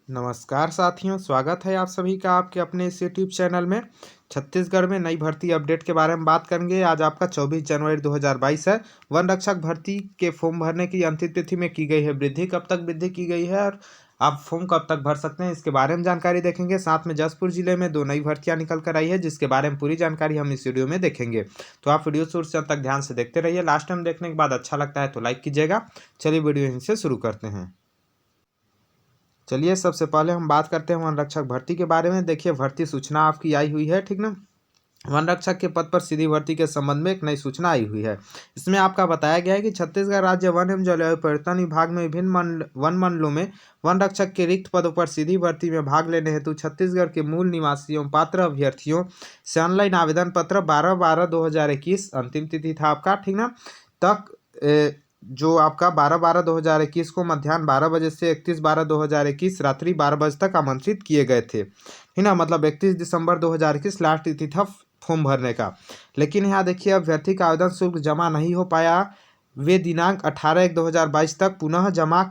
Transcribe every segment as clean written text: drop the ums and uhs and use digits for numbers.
नमस्कार साथियों, स्वागत है आप सभी का आपके अपने इस यूट्यूब चैनल में। छत्तीसगढ़ में नई भर्ती अपडेट के बारे में बात करेंगे। आज आपका 24 जनवरी 2022 है। वन रक्षक भर्ती के फॉर्म भरने की अंतिम तिथि में की गई है वृद्धि। कब तक वृद्धि की गई है और आप फॉर्म कब तक भर सकते हैं, इसके बारे में जानकारी देखेंगे। साथ में जसपुर जिले में 2 नई भर्तियां निकल कर आई है, जिसके बारे में पूरी जानकारी हम इस वीडियो में देखेंगे। तो आप वीडियो शुरू से अंत तक ध्यान से देखते रहिए। लास्ट टाइम देखने के बाद अच्छा लगता है तो लाइक कीजिएगा। चलिए वीडियो यहीं से शुरू करते हैं। चलिए सबसे पहले हम बात करते हैं वन रक्षक भर्ती के बारे में। देखिए, भर्ती सूचना आपकी आई हुई है, ठीक ना। वन रक्षक के पद पर सीधी भर्ती के संबंध में एक नई सूचना आई हुई है। इसमें आपका बताया गया है कि छत्तीसगढ़ राज्य वन एवं जलवायु परिवर्तन विभाग में विभिन्न वन मंडलों में वन रक्षक के रिक्त पदों पर सीधी भर्ती में भाग लेने हेतु छत्तीसगढ़ के मूल निवासियों पात्र अभ्यर्थियों से ऑनलाइन आवेदन पत्र 12/12/2021 अंतिम तिथि था आपका, ठीक ना, तक जो आपका 12/12/2021 को मध्याह्न 12 बजे से 31/12/2021 रात्रि 12 बजे तक आमंत्रित किए गए थे, है ना। मतलब 31 दिसंबर 2021 लास्ट तिथि था फॉर्म भरने का। लेकिन यहाँ देखिए, अभ्यर्थी का आवेदन शुल्क जमा नहीं हो पाया। वे दिनांक 18/1/2022 तक पुनः जमा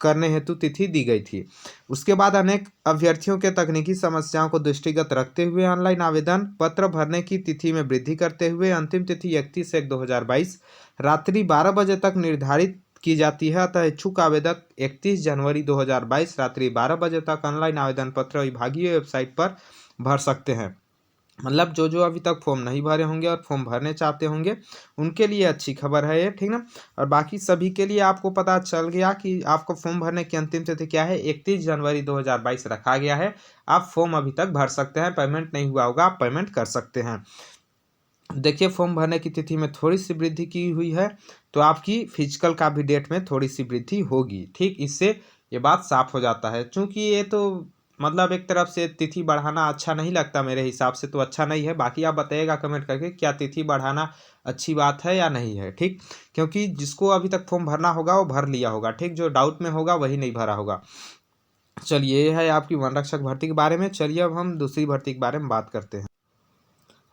करने हेतु तिथि दी गई थी। उसके बाद अनेक अभ्यर्थियों के तकनीकी समस्याओं को दृष्टिगत रखते हुए ऑनलाइन आवेदन पत्र भरने की तिथि में वृद्धि करते हुए अंतिम तिथि 31/1/2022 रात्रि 12 बजे तक निर्धारित की जाती है। अतः इच्छुक आवेदक 31 जनवरी 2022 रात्रि 12 बजे तक ऑनलाइन आवेदन पत्र विभागीय वेबसाइट पर भर सकते हैं। मतलब जो जो अभी तक फॉर्म नहीं भरे होंगे और फॉर्म भरने चाहते होंगे, उनके लिए अच्छी खबर है ये, ठीक ना। और बाकी सभी के लिए आपको पता चल गया कि आपको फॉर्म भरने की अंतिम तिथि क्या है, 31 जनवरी 2022 रखा गया है। आप फॉर्म अभी तक भर सकते हैं। पेमेंट नहीं हुआ होगा, आप पेमेंट कर सकते हैं। देखिए, फॉर्म भरने की तिथि में थोड़ी सी वृद्धि की हुई है, तो आपकी फिजिकल का भी डेट में थोड़ी सी वृद्धि होगी, ठीक। इससे ये बात साफ हो जाता है। चूंकि ये तो मतलब एक तरफ से तिथि बढ़ाना अच्छा नहीं लगता, मेरे हिसाब से तो अच्छा नहीं है। बाकी आप बताइएगा कमेंट करके, क्या तिथि बढ़ाना अच्छी बात है या नहीं है, ठीक। क्योंकि जिसको अभी तक फॉर्म भरना होगा वो भर लिया होगा, ठीक। जो डाउट में होगा वही नहीं भरा होगा। चलिए, ये है आपकी वन रक्षक भर्ती के बारे में। चलिए अब हम दूसरी भर्ती के बारे में बात करते हैं।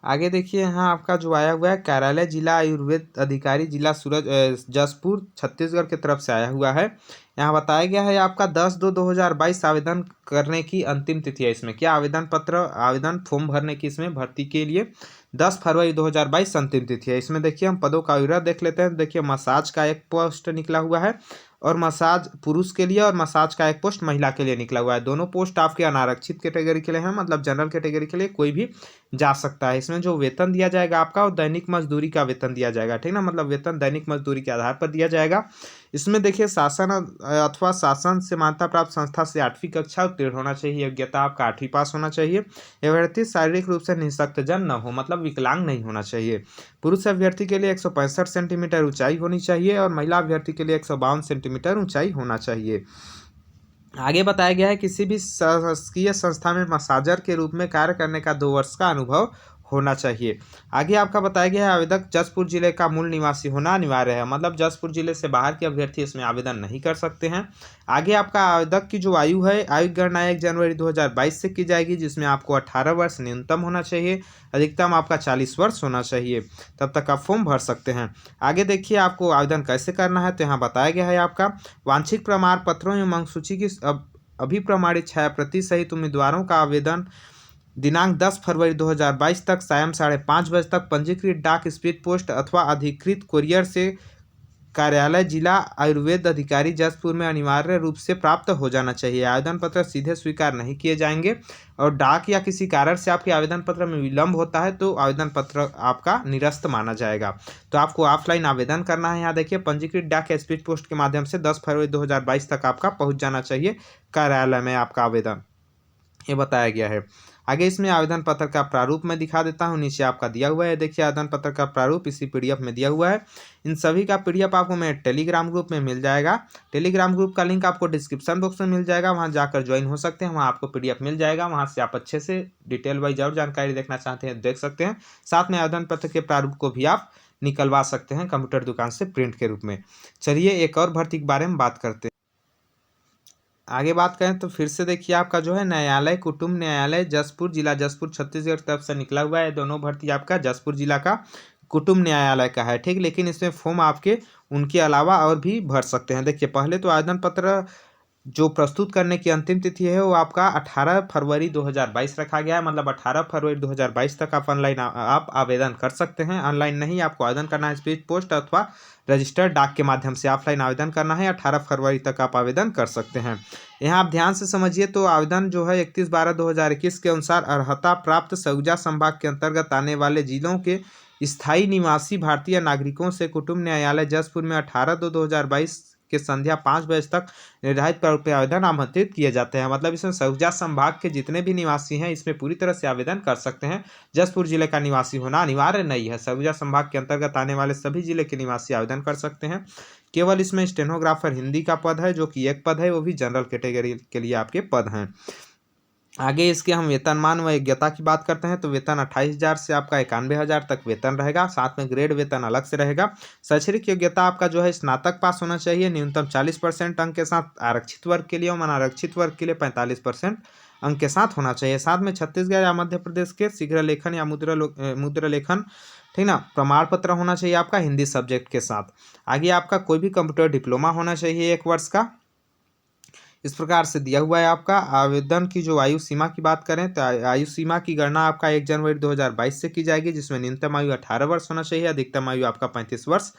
आगे देखिए, यहाँ आपका जो आया हुआ है, कार्यालय जिला आयुर्वेद अधिकारी जिला जसपुर छत्तीसगढ़ की तरफ से आया हुआ है। यहाँ बताया गया है आपका 10/2/2022 आवेदन करने की अंतिम तिथि है। इसमें क्या आवेदन फॉर्म भरने की इसमें भर्ती के लिए 10 फरवरी 2022 अंतिम तिथि है। इसमें देखिए हम पदों का विवरण देख लेते हैं। देखिए, मसाज का एक पोस्ट निकला हुआ है और मसाज पुरुष के लिए, और मसाज का एक पोस्ट महिला के लिए निकला हुआ है। दोनों पोस्ट आपके अनारक्षित कैटेगरी के लिए हैं, मतलब जनरल कैटेगरी के लिए कोई भी जा सकता है। इसमें जो वेतन दिया जाएगा आपका, वो दैनिक मजदूरी का वेतन दिया जाएगा, ठीक ना। मतलब वेतन दैनिक मजदूरी के आधार पर दिया जाएगा। इसमें देखिए, शासन अथवा शासन से मान्यता प्राप्त संस्था से 8वीं कक्षा उत्तीर्ण होना चाहिए। योग्यता आपका 8वीं पास होना चाहिए। अभ्यर्थी शारीरिक रूप से निःशक्तजन न हो, मतलब विकलांग नहीं होना चाहिए। पुरुष अभ्यर्थी के लिए 165 सेंटीमीटर ऊंचाई होनी चाहिए और महिला अभ्यर्थी के लिए 152 सेंटीमीटर ऊंचाई होना चाहिए। आगे बताया गया है, किसी भी शासकीय संस्था में मसाजर के रूप में कार्य करने का 2 वर्ष का अनुभव होना चाहिए। आगे आपका बताया गया है, आवेदक जसपुर जिले का मूल निवासी होना अनिवार्य है। मतलब जसपुर जिले से बाहर के अभ्यर्थी इसमें आवेदन नहीं कर सकते हैं। आगे आपका आवेदक की जो आयु है, आयु गणना 1 जनवरी 2022 से की जाएगी, जिसमें आपको 18 वर्ष न्यूनतम होना चाहिए, अधिकतम आपका 40 वर्ष होना चाहिए। तब तक आप फॉर्म भर सकते हैं। आगे देखिए, आपको आवेदन कैसे करना है, तो यहाँ बताया गया है आपका वांछित प्रमाण पत्रों एवं अंक सूची की अभिप्रमाणित छायाप्रति सहित उम्मीदवारों का आवेदन दिनांक 10 फरवरी 2022 तक सायं 5:30 बजे तक पंजीकृत डाक स्पीड पोस्ट अथवा अधिकृत कोरियर से कार्यालय जिला आयुर्वेद अधिकारी जसपुर में अनिवार्य रूप से प्राप्त हो जाना चाहिए। आवेदन पत्र सीधे स्वीकार नहीं किए जाएंगे, और डाक या किसी कारण से आपके आवेदन पत्र में विलंब होता है तो आवेदन पत्र आपका निरस्त माना जाएगा। तो आपको ऑफलाइन आवेदन करना है। यहाँ देखिए, पंजीकृत डाक या स्पीड पोस्ट के माध्यम से 10 फरवरी 2022 तक आपका पहुँच जाना चाहिए कार्यालय में आपका आवेदन, ये बताया गया है। आगे इसमें आवेदन पत्र का प्रारूप मैं दिखा देता हूँ, नीचे आपका दिया हुआ है। देखिए, आवेदन पत्र का प्रारूप इसी पीडीएफ में दिया हुआ है। इन सभी का पीडीएफ आपको मेरे टेलीग्राम ग्रुप में मिल जाएगा। टेलीग्राम ग्रुप का लिंक आपको डिस्क्रिप्शन बॉक्स में मिल जाएगा, वहाँ जाकर ज्वाइन हो सकते हैं। वहाँ आपको पीडीएफ मिल जाएगा, वहाँ से आप अच्छे से डिटेल वाइज और जानकारी देखना चाहते हैं देख सकते हैं। साथ में आवेदन पत्र के प्रारूप को भी आप निकलवा सकते हैं कंप्यूटर दुकान से प्रिंट के रूप में। चलिए एक और भर्ती के बारे में बात करते हैं। आगे बात करें तो फिर से देखिए, आपका जो है न्यायालय कुटुंब न्यायालय जसपुर जिला जसपुर छत्तीसगढ़ की तरफ से निकला हुआ है। दोनों भर्ती आपका जसपुर जिला का कुटुंब न्यायालय का है, ठीक। लेकिन इसमें फॉर्म आपके उनके अलावा और भी भर सकते हैं। देखिए, पहले तो आवेदन पत्र जो प्रस्तुत करने की अंतिम तिथि है वो आपका 18 फरवरी 2022 रखा गया है। मतलब 18 फरवरी 2022 तक आप ऑनलाइन आप आवेदन कर सकते हैं। ऑनलाइन नहीं, आपको आवेदन करना है स्पीड पोस्ट अथवा रजिस्टर्ड डाक के माध्यम से ऑफलाइन आवेदन करना है। 18 फरवरी तक आप आवेदन कर सकते हैं। यहाँ आप ध्यान से समझिए, तो आवेदन जो है 31/12/2021 के अनुसार अर्हता प्राप्त सरगुजा संभाग के अंतर्गत आने वाले जिलों के स्थायी निवासी भारतीय नागरिकों से कुटुंब न्यायालय जसपुर में 18/2/2022 के संध्या 5 बजे तक निर्धारित प्रारूप पे आवेदन आमंत्रित किए जाते हैं। मतलब इसमें सरगुजा संभाग के जितने भी निवासी हैं इसमें पूरी तरह से आवेदन कर सकते हैं। जसपुर जिले का निवासी होना अनिवार्य नहीं है। सरगुजा संभाग के अंतर्गत आने वाले सभी जिले के निवासी आवेदन कर सकते हैं। केवल इसमें स्टेनोग्राफर हिंदी का पद है, जो कि एक पद है, वो भी जनरल कैटेगरी के लिए आपके पद हैं। आगे इसके हम वेतनमान व योग्यता की बात करते हैं, तो वेतन 28,000 से आपका 91,000 तक वेतन रहेगा। साथ में ग्रेड वेतन अलग से रहेगा। शैक्षणिक योग्यता आपका जो है स्नातक पास होना चाहिए, न्यूनतम 40% अंक के साथ आरक्षित वर्ग के लिए, और अनारक्षित वर्ग के लिए 45% अंक के साथ होना चाहिए। साथ में छत्तीसगढ़ या मध्य प्रदेश के शीघ्र लेखन या मुद्रा लेखन, ठीक ना, प्रमाण पत्र होना चाहिए आपका हिंदी सब्जेक्ट के साथ। आगे आपका कोई भी कंप्यूटर डिप्लोमा होना चाहिए 1 वर्ष का। इस प्रकार से दिया हुआ है। आपका आवेदन की जो आयु सीमा की बात करें, तो आयु सीमा की गणना आपका 1 जनवरी 2022 से की जाएगी, जिसमें न्यूनतम आयु 18 वर्ष होना चाहिए, अधिकतम आयु आपका 35 वर्ष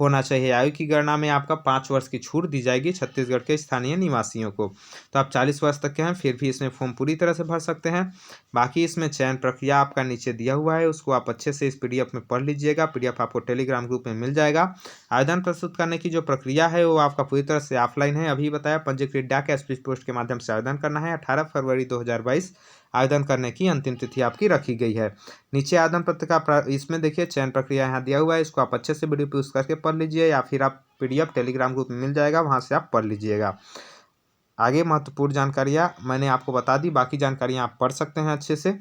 होना चाहिए। आयु की गणना में आपका 5 वर्ष की छूट दी जाएगी छत्तीसगढ़ के स्थानीय निवासियों को। तो आप 40 वर्ष तक के हैं फिर भी इसमें फॉर्म पूरी तरह से भर सकते हैं। बाकी इसमें चयन प्रक्रिया आपका नीचे दिया हुआ है, उसको आप अच्छे से इस PDF में पढ़ लीजिएगा। PDF आपको टेलीग्राम ग्रुप में मिल जाएगा। आवेदन प्रस्तुत करने की जो प्रक्रिया है वो आपका पूरी तरह से ऑफलाइन है। अभी बताया, पंजीकृत डाक या स्पीड पोस्ट के माध्यम से आवेदन करना है। 18 फरवरी 2022 आवेदन करने की अंतिम तिथि आपकी रखी गई है। नीचे आवेदन पत्र का इसमें देखिए चयन प्रक्रिया यहाँ दिया हुआ है, इसको आप अच्छे से वीडियो पॉज करके पढ़ लीजिए, या फिर आप PDF टेलीग्राम ग्रुप में मिल जाएगा, वहाँ से आप पढ़ लीजिएगा। आगे महत्वपूर्ण जानकारियाँ मैंने आपको बता दी, बाकी जानकारियाँ आप पढ़ सकते हैं अच्छे से।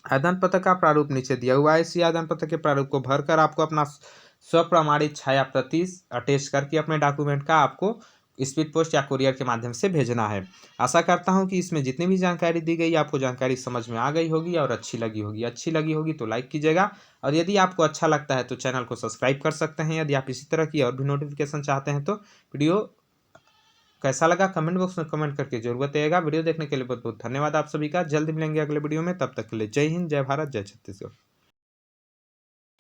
आवेदन पत्र का प्रारूप नीचे दिया हुआ है। इसी आवेदन पत्र के प्रारूप को भरकर आपको अपना स्वप्रमाणित छाया प्रति अटैच करके अपने डॉक्यूमेंट का आपको स्पीड पोस्ट या कुरियर के माध्यम से भेजना है। आशा करता हूं कि इसमें जितनी भी जानकारी दी गई आपको जानकारी समझ में आ गई होगी और अच्छी लगी होगी। अच्छी लगी होगी तो लाइक कीजिएगा, और यदि आपको अच्छा लगता है तो चैनल को सब्सक्राइब कर सकते हैं। यदि आप इसी तरह की और भी नोटिफिकेशन चाहते हैं तो वीडियो कैसा लगा कमेंट बॉक्स में कमेंट करके जरूर बताइएगा। वीडियो देखने के लिए बहुत बहुत धन्यवाद आप सभी का। जल्द मिलेंगे अगले वीडियो में, तब तक के लिए जय हिंद, जय भारत, जय छत्तीसगढ़।